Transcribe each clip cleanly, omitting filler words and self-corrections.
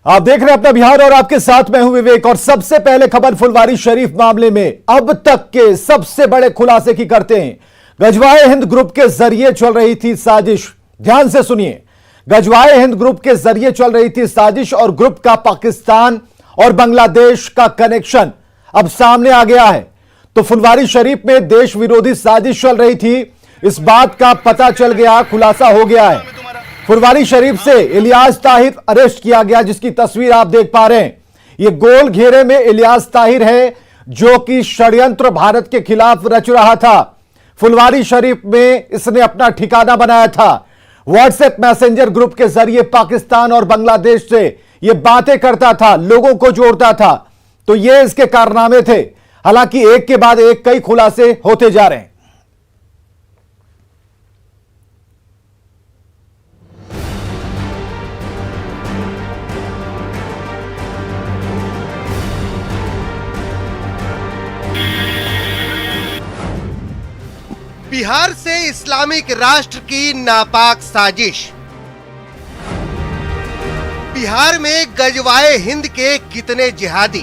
आप देख रहे हैं अपना बिहार और आपके साथ मैं हूं विवेक। और सबसे पहले खबर फुलवारी शरीफ मामले में अब तक के सबसे बड़े खुलासे की करते हैं। गजवाए हिंद ग्रुप के जरिए चल रही थी साजिश। ध्यान से सुनिए, गजवाए हिंद ग्रुप के जरिए चल रही थी साजिश और ग्रुप का पाकिस्तान और बांग्लादेश का कनेक्शन अब सामने आ गया है। तो फुलवारी शरीफ में देश विरोधी साजिश चल रही थी, इस बात का पता चल गया, खुलासा हो गया है। फुलवारी शरीफ से इलियास ताहिर अरेस्ट किया गया, जिसकी तस्वीर आप देख पा रहे हैं। यह गोल घेरे में इलियास ताहिर है, जो कि षड्यंत्र भारत के खिलाफ रच रहा था। फुलवारी शरीफ में इसने अपना ठिकाना बनाया था। व्हाट्सएप मैसेंजर ग्रुप के जरिए पाकिस्तान और बांग्लादेश से यह बातें करता था, लोगों को जोड़ता था। तो ये इसके कारनामे थे। हालांकि एक के बाद एक कई खुलासे होते जा रहे हैं। बिहार से इस्लामिक राष्ट्र की नापाक साजिश। बिहार में गजवाए हिंद के कितने जिहादी?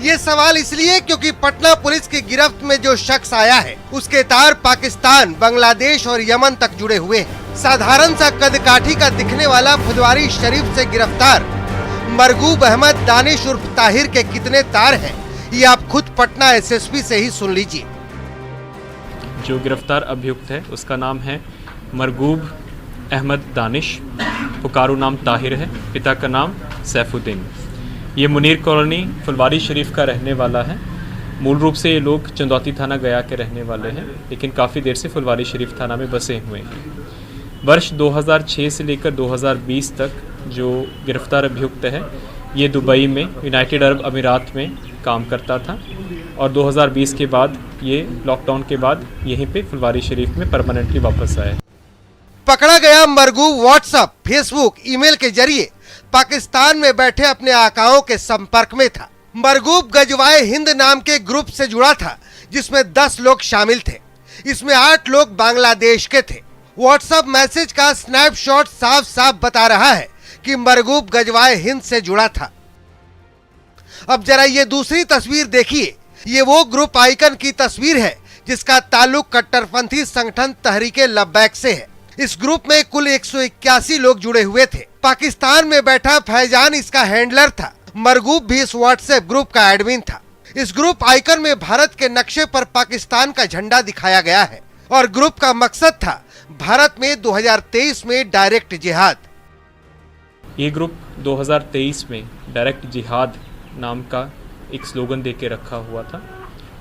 ये सवाल इसलिए क्योंकि पटना पुलिस की गिरफ्त में जो शख्स आया है, उसके तार पाकिस्तान, बांग्लादेश और यमन तक जुड़े हुए हैं। साधारण सा कदकाठी का दिखने वाला फुलवारी शरीफ से गिरफ्तार मरगूब अहमद दानिश उर्फ ताहिर के कितने तार हैं, ये आप खुद पटना एसएसपी से ही सुन लीजिए। जो गिरफ्तार अभियुक्त है उसका नाम है मरगूब अहमद दानिश, पुकारू नाम ताहिर है, पिता का नाम सैफुद्दीन। ये मुनीर कॉलोनी फुलवारी शरीफ का रहने वाला है। मूल रूप से ये लोग चंदौती थाना गया के रहने वाले हैं, लेकिन काफ़ी देर से फुलवारी शरीफ थाना में बसे हुए हैं। वर्ष 2006 से लेकर 2020 तक जो गिरफ्तार अभियुक्त है, ये दुबई में यूनाइटेड अरब अमीरात में काम करता था और 2020 के बाद ये लॉकडाउन के बाद यहीं पे फुलवारी शरीफ में परमानेंटली वापस आया। पकड़ा गया मरगूब व्हाट्सएप, फेसबुक, ईमेल के जरिए पाकिस्तान में बैठे अपने आकाओं के संपर्क में था। मरगूब गजवाए हिंद नाम के ग्रुप से जुड़ा था, जिसमें 10 लोग शामिल थे। इसमें 8 लोग बांग्लादेश के थे। व्हाट्सएप मैसेज का स्नैपशॉट साफ साफ बता रहा है कि मरगूब गजवाए हिंद से जुड़ा था। अब जरा ये दूसरी तस्वीर देखिए। ये वो ग्रुप आइकन की तस्वीर है जिसका ताल्लुक कट्टरपंथी संगठन तहरीके लब्बैक से है। इस ग्रुप में कुल 181 लोग जुड़े हुए थे। पाकिस्तान में बैठा फैजान इसका हैंडलर था। मरगूब भी इस व्हाट्सएप ग्रुप का एडमिन था। इस ग्रुप आइकन में भारत के नक्शे पर पाकिस्तान का झंडा दिखाया गया है और ग्रुप का मकसद था भारत में 2023 में डायरेक्ट जिहाद। ये ग्रुप 2023 में डायरेक्ट जिहाद नाम का एक स्लोगन दे के रखा हुआ था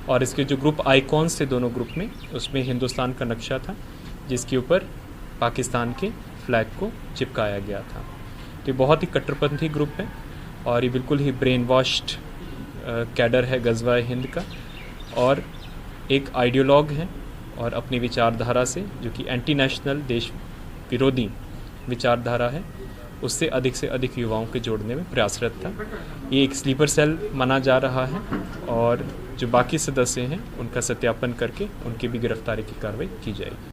और इसके जो ग्रुप आइकॉन्स थे दोनों ग्रुप में, उसमें हिंदुस्तान का नक्शा था जिसके ऊपर पाकिस्तान के फ्लैग को चिपकाया गया था। तो ये बहुत ही कट्टरपंथी ग्रुप है और ये बिल्कुल ही ब्रेन वॉश्ड कैडर है गजवाए हिंद का और एक आइडियोलॉग है और अपनी विचारधारा से, जो कि एंटी नेशनल देश विरोधी विचारधारा है, उससे अधिक युवाओं के जोड़ने में प्रयासरत था। ये एक स्लीपर सेल माना जा रहा है और जो बाकी सदस्य हैं उनका सत्यापन करके उनकी भी गिरफ्तारी की कार्रवाई की जाएगी।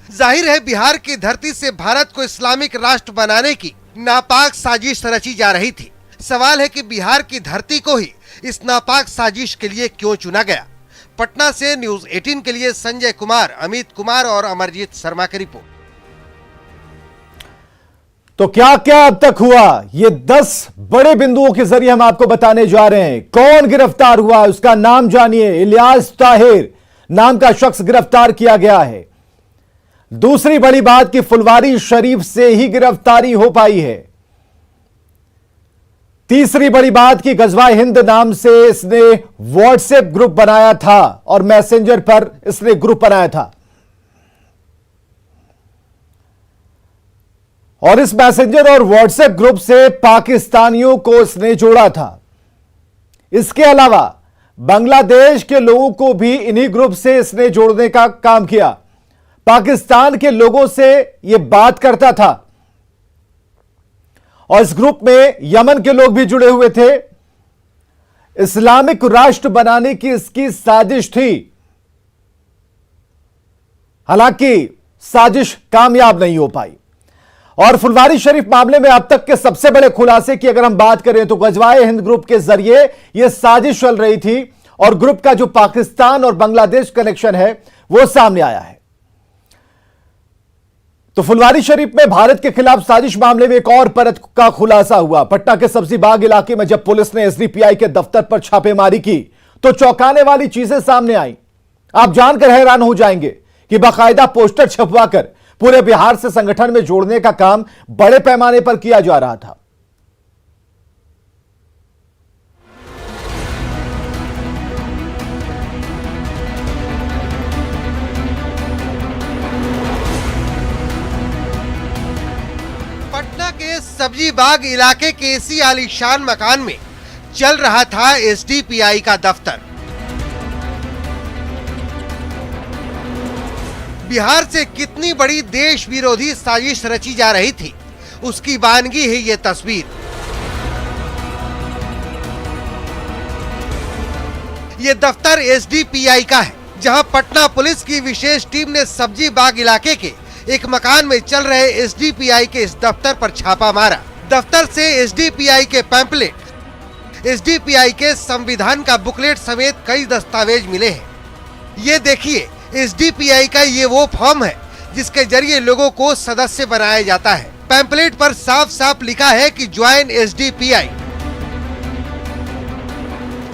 जाहिर है बिहार की धरती से भारत को इस्लामिक राष्ट्र बनाने की नापाक साजिश रची जा रही थी। सवाल है कि बिहार की धरती को ही इस नापाक साजिश के लिए क्यों चुना गया। पटना से न्यूज़ 18 के लिए संजय कुमार, अमित कुमार और अमरजीत शर्मा की रिपोर्ट। तो क्या क्या अब तक हुआ, ये 10 बड़े बिंदुओं के जरिए हम आपको बताने जा रहे हैं। कौन गिरफ्तार हुआ, उसका नाम जानिए। इलियास ताहिर नाम का शख्स गिरफ्तार किया गया है। दूसरी बड़ी बात कि फुलवारी शरीफ से ही गिरफ्तारी हो पाई है। तीसरी बड़ी बात कि गजवाए हिंद नाम से इसने व्हाट्सएप ग्रुप बनाया था और मैसेंजर पर इसने ग्रुप बनाया था और इस मैसेंजर और व्हाट्सएप ग्रुप से पाकिस्तानियों को इसने जोड़ा था। इसके अलावा बांग्लादेश के लोगों को भी इन्हीं ग्रुप से इसने जोड़ने का काम किया। पाकिस्तान के लोगों से यह बात करता था और इस ग्रुप में यमन के लोग भी जुड़े हुए थे। इस्लामिक राष्ट्र बनाने की इसकी साजिश थी। हालांकि साजिश कामयाब नहीं हो पाई और फुलवारी शरीफ मामले में अब तक के सबसे बड़े खुलासे की अगर हम बात करें तो गजवाए हिंद ग्रुप के जरिए यह साजिश चल रही थी और ग्रुप का जो पाकिस्तान और बांग्लादेश कनेक्शन है वो सामने आया है। तो फुलवारी शरीफ में भारत के खिलाफ साजिश मामले में एक और परत का खुलासा हुआ। पटना के सब्जी बाग इलाके में जब पुलिस ने एसडीपीआई के दफ्तर पर छापेमारी की तो चौंकाने वाली चीजें सामने आई। आप जानकर हैरान हो जाएंगे कि बाकायदा पोस्टर छपवाकर पूरे बिहार से संगठन में जोड़ने का काम बड़े पैमाने पर किया जा रहा था। पटना के सब्जी बाग इलाके के इसी आलीशान मकान में चल रहा था एसडीपीआई का दफ्तर। बिहार से कितनी बड़ी देश विरोधी साजिश रची जा रही थी उसकी वानगी है ये तस्वीर। ये दफ्तर एसडीपीआई का है जहां पटना पुलिस की विशेष टीम ने सब्जी बाग इलाके के एक मकान में चल रहे एसडीपीआई के इस दफ्तर पर छापा मारा। दफ्तर से एसडीपीआई के पैम्पलेट, एसडीपीआई के संविधान का बुकलेट समेत कई दस्तावेज मिले हैं। ये देखिए, एसडीपीआई का ये वो फॉर्म है जिसके जरिए लोगों को सदस्य बनाया जाता है। पैम्पलेट पर साफ साफ लिखा है कि ज्वाइन एसडीपीआई।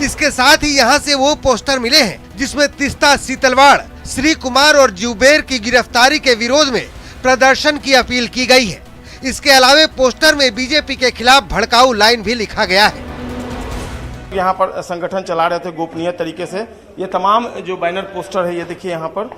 इसके साथ ही यहाँ से वो पोस्टर मिले हैं जिसमें तिस्ता, सीतलवाड़, श्री कुमार और जुबेर की गिरफ्तारी के विरोध में प्रदर्शन की अपील की गई है। इसके अलावे पोस्टर में बीजेपी के खिलाफ भड़काऊ लाइन भी लिखा गया है। यहाँ पर संगठन चला रहे थे गोपनीय तरीके से। ये तमाम जो बैनर पोस्टर है, ये देखिए यहाँ पर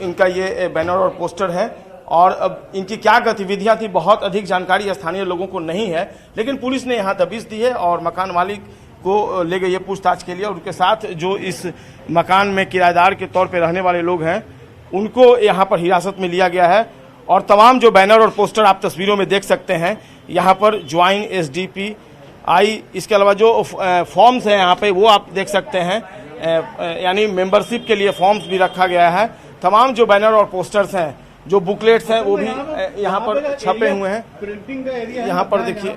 इनका ये बैनर और पोस्टर है और अब इनकी क्या गतिविधियां थी बहुत अधिक जानकारी स्थानीय लोगों को नहीं है, लेकिन पुलिस ने यहाँ दबिश दी है और मकान मालिक को ले गई है पूछताछ के लिए। और उनके साथ जो इस मकान में किराएदार के तौर पर रहने वाले लोग हैं उनको यहाँ पर हिरासत में लिया गया है। और तमाम जो बैनर और पोस्टर आप तस्वीरों में देख सकते हैं, यहाँ पर ज्वाइन एसडीपीआई, इसके अलावा जो फॉर्म्स हैं यहाँ पे वो आप देख सकते हैं, यानी मेंबरशिप के लिए फॉर्म्स भी रखा गया है। तमाम जो बैनर और पोस्टर्स हैं, जो बुकलेट्स हैं वो भी यहाँ पर छपे हुए हैं। प्रिंटिंग का एरिया यहाँ पर देखिए।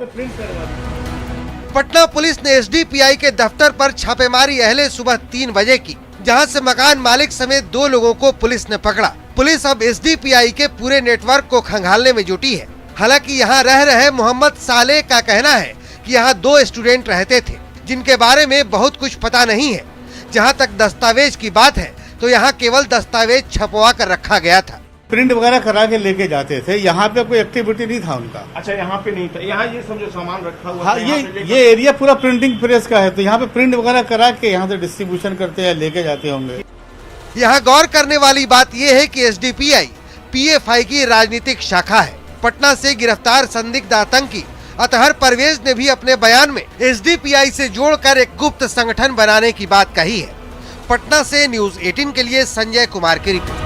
पटना पुलिस ने एसडीपीआई के दफ्तर पर छापेमारी अहले सुबह 3 बजे की, जहां से मकान मालिक समेत 2 लोगों को पुलिस ने पकड़ा। पुलिस अब एसडीपीआई के पूरे नेटवर्क को खंगालने में जुटी है। हालांकि यहाँ रह रहे मोहम्मद सालेह का कहना है कि यहाँ 2 स्टूडेंट रहते थे जिनके बारे में बहुत कुछ पता नहीं है। जहाँ तक दस्तावेज की बात है तो यहाँ केवल दस्तावेज छपवा कर रखा गया था। प्रिंट वगैरह करा के लेके जाते थे। यहाँ पे कोई एक्टिविटी नहीं था उनका। अच्छा, यहाँ पे नहीं था। यहाँ ये सब जो सामान रखा हुआ, हाँ, ये एरिया पूरा प्रिंटिंग प्रेस का है, तो यहाँ पे प्रिंट वगैरह करा के यहाँ से डिस्ट्रीब्यूशन करते हैं, लेके जाते होंगे। यहाँ गौर करने वाली बात यह है कि एसडीपीआई पीएफआई की राजनीतिक शाखा है। पटना से गिरफ्तार संदिग्ध आतंकी अतहर परवेज ने भी अपने बयान में एसडीपीआई से जोड़कर एक गुप्त संगठन बनाने की बात कही है। पटना से न्यूज 18 के लिए संजय कुमार की रिपोर्ट।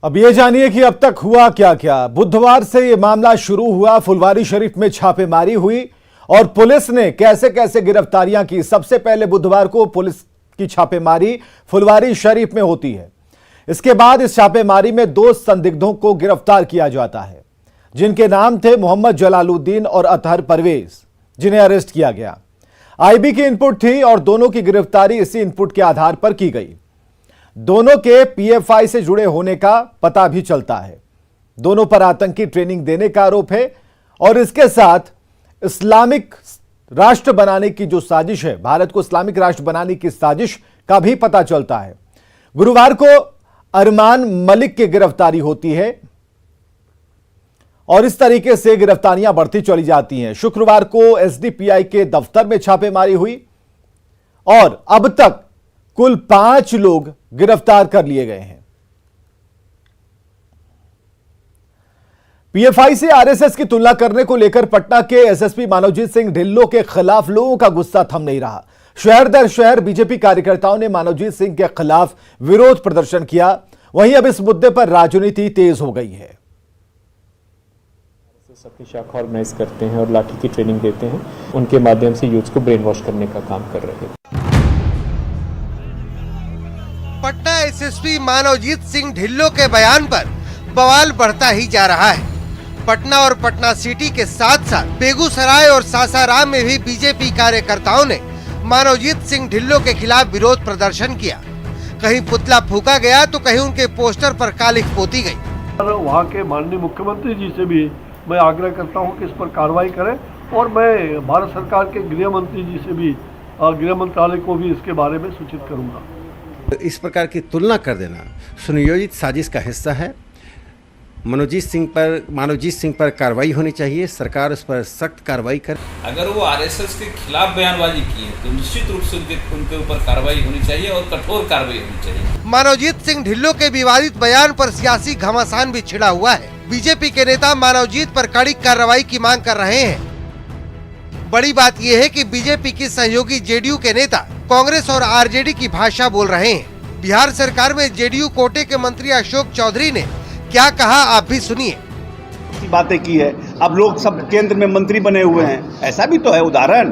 अब ये जानिए कि अब तक हुआ क्या क्या। बुधवार से ये मामला शुरू हुआ, फुलवारी शरीफ में छापेमारी हुई और पुलिस ने कैसे कैसे गिरफ्तारियां की। सबसे पहले बुधवार को पुलिस की छापेमारी फुलवारी शरीफ में होती है। इसके बाद इस छापेमारी में 2 संदिग्धों को गिरफ्तार किया जाता है जिनके नाम थे मोहम्मद जलालुद्दीन और अतहर परवेज, जिन्हें अरेस्ट किया गया। आईबी की इनपुट थी और दोनों की गिरफ्तारी इसी इनपुट के आधार पर की गई। दोनों के पीएफआई से जुड़े होने का पता भी चलता है। दोनों पर आतंकी ट्रेनिंग देने का आरोप है और इसके साथ इस्लामिक राष्ट्र बनाने की जो साजिश है, भारत को इस्लामिक राष्ट्र बनाने की साजिश का भी पता चलता है। गुरुवार को अरमान मलिक की गिरफ्तारी होती है और इस तरीके से गिरफ्तारियां बढ़ती चली जाती हैं। शुक्रवार को एसडीपीआई के दफ्तर में छापेमारी हुई और अब तक कुल 5 लोग गिरफ्तार कर लिए गए हैं। पीएफआई से आरएसएस की तुलना करने को लेकर पटना के एसएसपी मानवजीत सिंह ढिल्लों के खिलाफ लोगों का गुस्सा थम नहीं रहा। शहर दर शहर बीजेपी कार्यकर्ताओं ने मानवजीत सिंह के खिलाफ विरोध प्रदर्शन किया। वहीं अब इस मुद्दे पर राजनीति तेज हो गई है। अपनी शाखा ऑर्गेनाइज करते हैं और लाठी की ट्रेनिंग देते हैं, उनके माध्यम से यूथ को ब्रेन वॉश करने का काम कर रहे हैं। पटना एसएसपी मानवजीत सिंह ढिल्लों के बयान पर बवाल बढ़ता ही जा रहा है। पटना और पटना सिटी के साथ साथ बेगूसराय और सासाराम में भी बीजेपी कार्यकर्ताओं ने मानवजीत सिंह ढिल्लों के खिलाफ विरोध प्रदर्शन किया। कहीं पुतला फूका गया तो कहीं उनके पोस्टर पर कालिख पोती गई। वहाँ के माननीय मुख्यमंत्री जी से भी मैं आग्रह करता हूँ कि इस पर कार्रवाई करें, और मैं भारत सरकार के गृह मंत्री जी से भी, गृह मंत्रालय को भी इसके बारे में सूचित करूँगा। इस प्रकार की तुलना कर देना सुनियोजित साजिश का हिस्सा है। मानवजीत सिंह पर कार्रवाई होनी चाहिए, सरकार उस पर सख्त कार्रवाई करे। अगर वो आरएसएस के खिलाफ बयानबाजी की है तो निश्चित रूप से उनके ऊपर कार्रवाई होनी चाहिए और कठोर कार्रवाई होनी चाहिए। मानवजीत सिंह ढिल्लों के विवादित बयान पर सियासी घमासान भी छिड़ा हुआ है। बीजेपी के नेता मानवजीत पर कड़ी कार्रवाई की मांग कर रहे हैं। बड़ी बात यह है कि बीजेपी की सहयोगी जेडीयू के नेता कांग्रेस और आरजेडी की भाषा बोल रहे हैं। बिहार सरकार में जेडीयू कोटे के मंत्री अशोक चौधरी ने क्या कहा, आप भी सुनिए। बातें की है, अब लोग सब केंद्र में मंत्री बने हुए हैं, ऐसा भी तो है उदाहरण।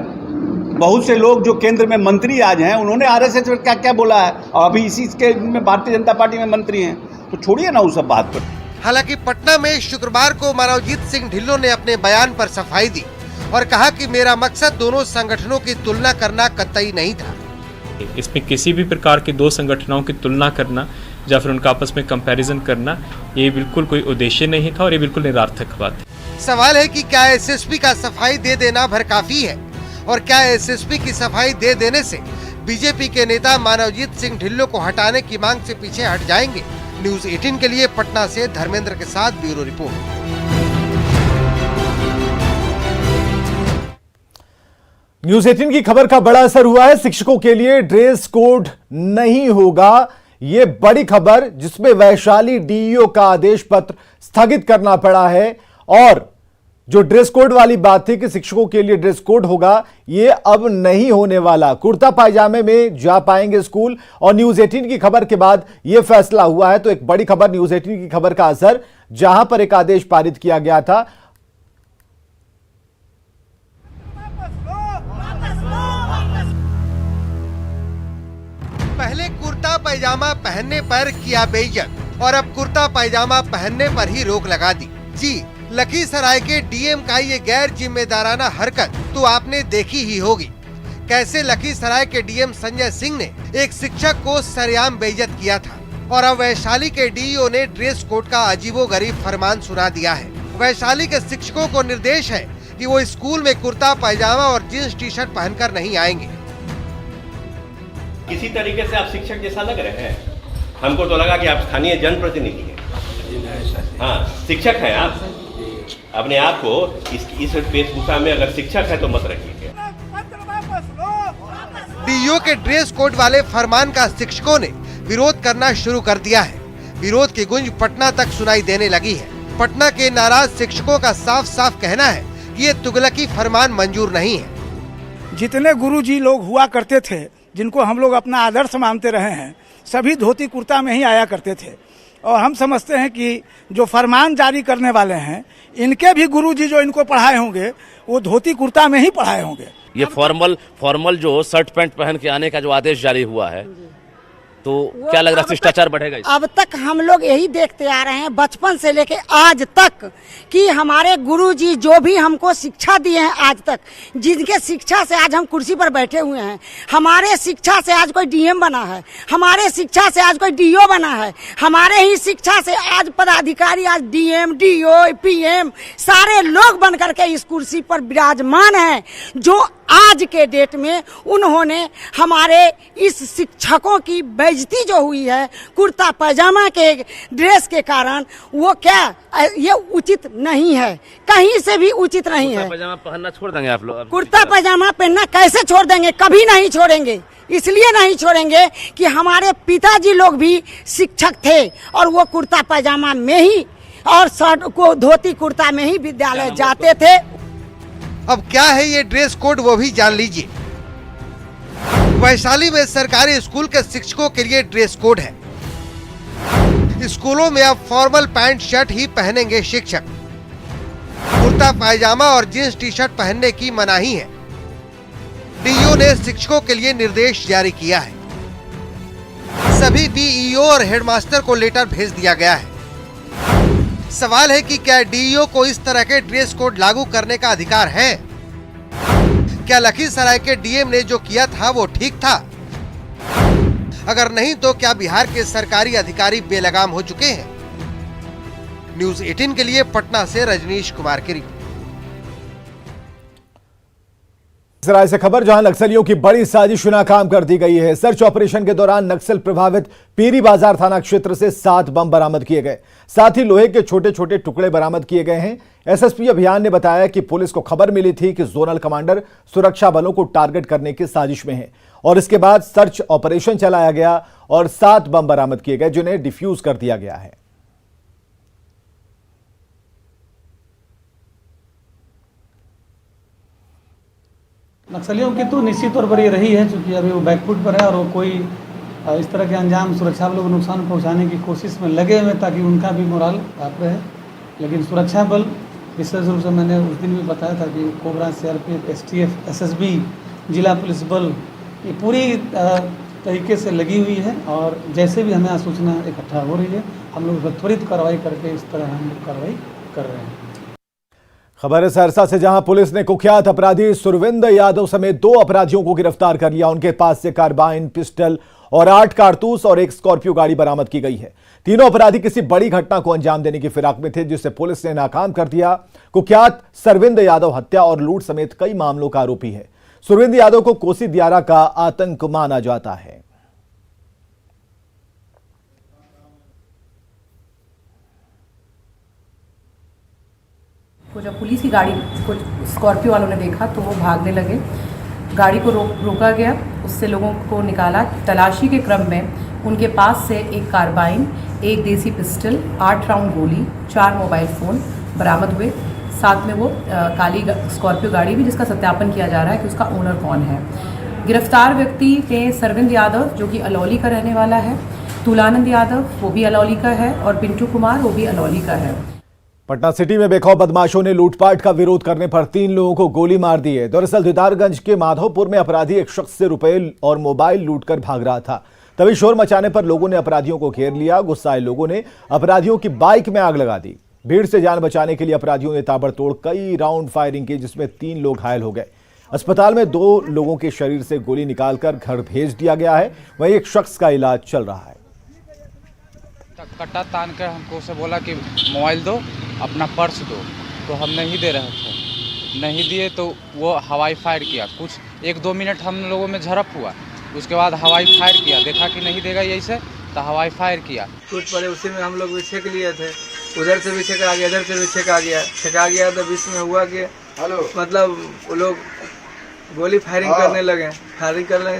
बहुत से लोग जो केंद्र में मंत्री आज हैं उन्होंने आरएसएस क्या क्या बोला है, और अभी इसी के में भारतीय जनता पार्टी में मंत्री हैं, तो छोड़िए ना उस सब बात पर। हालांकि पटना में शुक्रवार को मानवजीत सिंह ढिल्लों ने अपने बयान पर सफाई दी और कहा कि मेरा मकसद दोनों संगठनों की तुलना करना कतई नहीं था। इसमें किसी भी प्रकार के दो संगठनों की तुलना करना या फिर उनका आपस में कंपैरिजन करना, ये बिल्कुल कोई उद्देश्य नहीं था और ये बिल्कुल निरार्थक बात है। सवाल है कि क्या एसएसपी का सफाई दे देना भर काफी है, और क्या एसएसपी की सफाई दे देने से बीजेपी के नेता मानवजीत सिंह ढिल्लों को हटाने की मांग से पीछे हट जाएंगे। न्यूज 18 के लिए पटना से धर्मेंद्र के साथ ब्यूरो रिपोर्ट। न्यूज 18 की खबर का बड़ा असर हुआ है। शिक्षकों के लिए ड्रेस कोड नहीं होगा, ये बड़ी खबर, जिसमें वैशाली डीईओ का आदेश पत्र स्थगित करना पड़ा है। और जो ड्रेस कोड वाली बात थी कि शिक्षकों के लिए ड्रेस कोड होगा, ये अब नहीं होने वाला। कुर्ता पायजामे में जा पाएंगे स्कूल। और न्यूज 18 की खबर के बाद यह फैसला हुआ है। तो एक बड़ी खबर, न्यूज 18 की खबर का असर, जहां पर एक आदेश पारित किया गया था। पहले कुर्ता पैजामा पहनने पर किया बेइज्जत और अब कुर्ता पैजामा पहनने पर ही रोक लगा दी। जी, लखीसराय के डीएम का ये गैर जिम्मेदाराना हरकत तो आपने देखी ही होगी। कैसे लखीसराय के डीएम संजय सिंह ने एक शिक्षक को सरेआम बेइज्जत किया था, और अब वैशाली के डीईओ ने ड्रेस कोड का अजीबोगरीब फरमान सुना दिया है। वैशाली के शिक्षकों को निर्देश है कि वो स्कूल में कुर्ता पैजामा और जींस टी शर्ट पहनकर नहीं आएंगे। किसी तरीके से आप शिक्षक जैसा लग रहे हैं, हमको तो लगा कि आप स्थानीय जनप्रतिनिधि हैं। हाँ, शिक्षक हैं आप। अपने आप को इस वेशभूषा में अगर शिक्षक है तो मत रखिए। डीईओ के ड्रेस कोड वाले फरमान का शिक्षकों ने विरोध करना शुरू कर दिया है। विरोध की गूंज पटना तक सुनाई देने लगी है। पटना के नाराज शिक्षकों का साफ साफ कहना है कि ये तुगलकी फरमान मंजूर नहीं है। जितने गुरुजी लोग हुआ करते थे, जिनको हम लोग अपना आदर्श मानते रहे हैं, सभी धोती कुर्ता में ही आया करते थे। और हम समझते हैं कि जो फरमान जारी करने वाले हैं, इनके भी गुरुजी जो इनको पढ़ाए होंगे वो धोती कुर्ता में ही पढ़ाए होंगे। ये फॉर्मल जो शर्ट पैंट पहन के आने का जो आदेश जारी हुआ है, तो क्या लग रहा है शिष्टाचार बढ़ेगा? अब तक हम लोग यही देखते आ रहे हैं बचपन से लेके आज तक कि हमारे गुरुजी जो भी हमको शिक्षा दिए हैं आज तक, जिनके शिक्षा से आज हम कुर्सी पर बैठे हुए हैं, हमारे शिक्षा से आज कोई डीएम बना है, हमारे शिक्षा से आज कोई डीओ बना है, हमारे ही शिक्षा से आज पदाधिकारी आज डीएम, डीओ, पीएम सारे लोग बन करके इस कुर्सी पर विराजमान हैं। जो आज के डेट में उन्होंने हमारे इस शिक्षकों की बेइज्जती जो हुई है कुर्ता पैजामा के ड्रेस के कारण, वो क्या ये उचित नहीं है, कहीं से भी उचित नहीं है। कुर्ता पैजामा पहनना छोड़ देंगे आप लोग? कुर्ता पैजामा पहनना कैसे छोड़ देंगे? कभी नहीं छोड़ेंगे। इसलिए नहीं छोड़ेंगे कि हमारे पिताजी लोग भी शिक्षक थे और वो कुर्ता पैजामा में ही और शर्ट को धोती कुर्ता में ही विद्यालय जाते थे। अब क्या है ये ड्रेस कोड, वो भी जान लीजिए। वैशाली में सरकारी स्कूल के शिक्षकों के लिए ड्रेस कोड है। स्कूलों में अब फॉर्मल पैंट शर्ट ही पहनेंगे शिक्षक। कुर्ता पायजामा और जींस टी शर्ट पहनने की मनाही है। डीईओ ने शिक्षकों के लिए निर्देश जारी किया है। सभी डीईओ और हेडमास्टर को लेटर भेज दिया गया है। सवाल है कि क्या डीईओ को इस तरह के ड्रेस कोड लागू करने का अधिकार है? क्या लखीसराय के डीएम ने जो किया था वो ठीक था? अगर नहीं तो क्या बिहार के सरकारी अधिकारी बेलगाम हो चुके हैं? न्यूज़ 18 के लिए पटना से रजनीश कुमार की रिपोर्ट। सराय से खबर, जहां नक्सलियों की बड़ी साजिश नाकाम कर दी गई है। सर्च ऑपरेशन के दौरान नक्सल प्रभावित पीरी बाजार थाना क्षेत्र से 7 बम बरामद किए गए, साथ ही लोहे के छोटे छोटे टुकड़े बरामद किए गए हैं। एसएसपी अभियान ने बताया कि पुलिस को खबर मिली थी कि जोनल कमांडर सुरक्षा बलों को टारगेट करने की साजिश में है और इसके बाद सर्च ऑपरेशन चलाया गया और 7 बम बरामद किए गए, जिन्हें डिफ्यूज कर दिया गया है। नक्सलियों की तो निश्चित तौर पर ये रही है, क्योंकि अभी वो बैकफुट पर है और वो कोई इस तरह के अंजाम सुरक्षा बलों को नुकसान पहुंचाने की कोशिश में लगे हुए ताकि उनका भी मोराल आप रहे। लेकिन सुरक्षा बल विशेष रूप से मैंने उस दिन भी बताया था कि कोबरा, सीआरपीएफ, एसटीएफ, एसएसबी, जिला पुलिस बल ये पूरी तरीके से लगी हुई है और जैसे भी हमें सूचना इकट्ठा हो रही है हम लोग त्वरित कार्रवाई करके इस तरह हम कार्रवाई कर रहे हैं। खबर है सहरसा से, जहां पुलिस ने कुख्यात अपराधी सुरविंदर यादव समेत 2 अपराधियों को गिरफ्तार कर लिया। उनके पास से कार्बाइन, पिस्टल और 8 कारतूस और एक स्कॉर्पियो गाड़ी बरामद की गई है। तीनों अपराधी किसी बड़ी घटना को अंजाम देने की फिराक में थे, जिसे पुलिस ने नाकाम कर दिया। कुख्यात सुरविंदर यादव हत्या और लूट समेत कई मामलों का आरोपी है। सुरविंदर यादव को कोसी दियारा का आतंक माना जाता है। तो जब पुलिस की गाड़ी को स्कॉर्पियो वालों ने देखा तो वो भागने लगे। गाड़ी को रोका गया, उससे लोगों को निकाला। तलाशी के क्रम में उनके पास से एक कार्बाइन, एक देसी पिस्टल, 8 राउंड गोली, 4 मोबाइल फ़ोन बरामद हुए। साथ में वो काली स्कॉर्पियो गाड़ी भी, जिसका सत्यापन किया जा रहा है कि उसका ओनर कौन है। गिरफ्तार व्यक्ति थे सुरविंदर यादव जो कि अलौली का रहने वाला है, तुलानंद यादव वो भी अलौली का है और पिंटू कुमार वो भी अलौली का है। पटना सिटी में बेखौफ बदमाशों ने लूटपाट का विरोध करने पर 3 लोगों को गोली मार दी है। दरअसल दीदारगंज के माधवपुर में अपराधी एक शख्स से रुपए और मोबाइल लूटकर भाग रहा था। तभी शोर मचाने पर लोगों ने अपराधियों को घेर लिया। गुस्साए लोगों ने अपराधियों की बाइक में आग लगा दी। भीड़ से जान बचाने के लिए अपराधियों ने ताबड़तोड़ कई राउंड फायरिंग की, जिसमें 3 लोग घायल हो गए। अस्पताल में 2 लोगों के शरीर से गोली निकालकर घर भेज दिया गया है। वहीं एक शख्स का इलाज चल रहा है। कट्टा तान कर हमको उसे बोला कि मोबाइल दो, अपना पर्स दो, तो हम नहीं दे रहे थे। नहीं दिए तो वो हवाई फायर किया। कुछ 1-2 मिनट हम लोगों में झड़प हुआ, उसके बाद हवाई फायर किया। देखा कि नहीं देगा यही से, तो हवाई फायर किया। कुछ पड़े उसी में हम लोग भी छेक लिए थे। उधर से भी छेका गया, इधर से भी छेका गया तो बीच में हुआ कि मतलब वो लोग गोली फायरिंग करने लगे,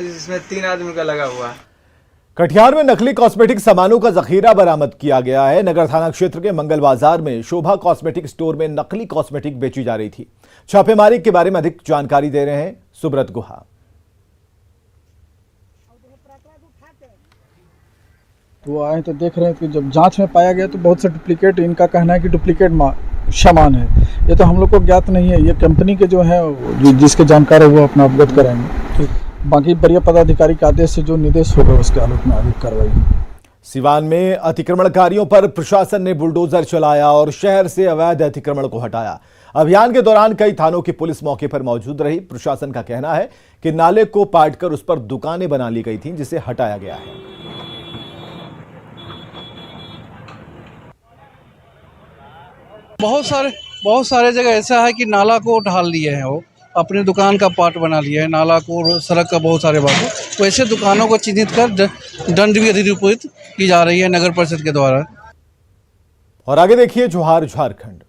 जिसमें 3 आदमी का लगा हुआ। कटिहार में नकली कॉस्मेटिक सामानों का जखीरा बरामद किया गया है। नगर थाना क्षेत्र के मंगल बाजार में शोभा कॉस्मेटिक स्टोर में नकली कॉस्मेटिक बेची जा रही थी। छापेमारी के बारे में अधिक जानकारी दे रहे हैं सुब्रत गुहा। वो आए तो देख रहे हैं कि जब जांच में पाया गया तो बहुत से डुप्लीकेट, इनका कहना है कि डुप्लीकेट सामान है। ये तो हम लोग को ज्ञात नहीं है। ये कंपनी के जो है जिसके जानकार है वो अपना अवगत कराएंगे। बाकी वरीय पदाधिकारी के आदेश से जो निर्देश होगा उसके आलोक में आगे कार्रवाई। सिवान में अतिक्रमणकारियों पर प्रशासन ने बुलडोजर चलाया और शहर से अवैध अतिक्रमण को हटाया। अभियान के दौरान कई थानों की पुलिस मौके पर मौजूद रही। प्रशासन का कहना है कि नाले को पाटकर उस पर दुकानें बना ली गई थीं, जिसे हटाया गया है। बहुत सारे जगह ऐसा है कि नाला को ढाल लिए हैं, वो अपनी दुकान का पार्ट बना लिया है। नाला को, सड़क का बहुत सारे बात, वैसे दुकानों को चिन्हित कर दंड भी अधिरूपित की जा रही है नगर परिषद के द्वारा। और आगे देखिए जोहार झारखंड।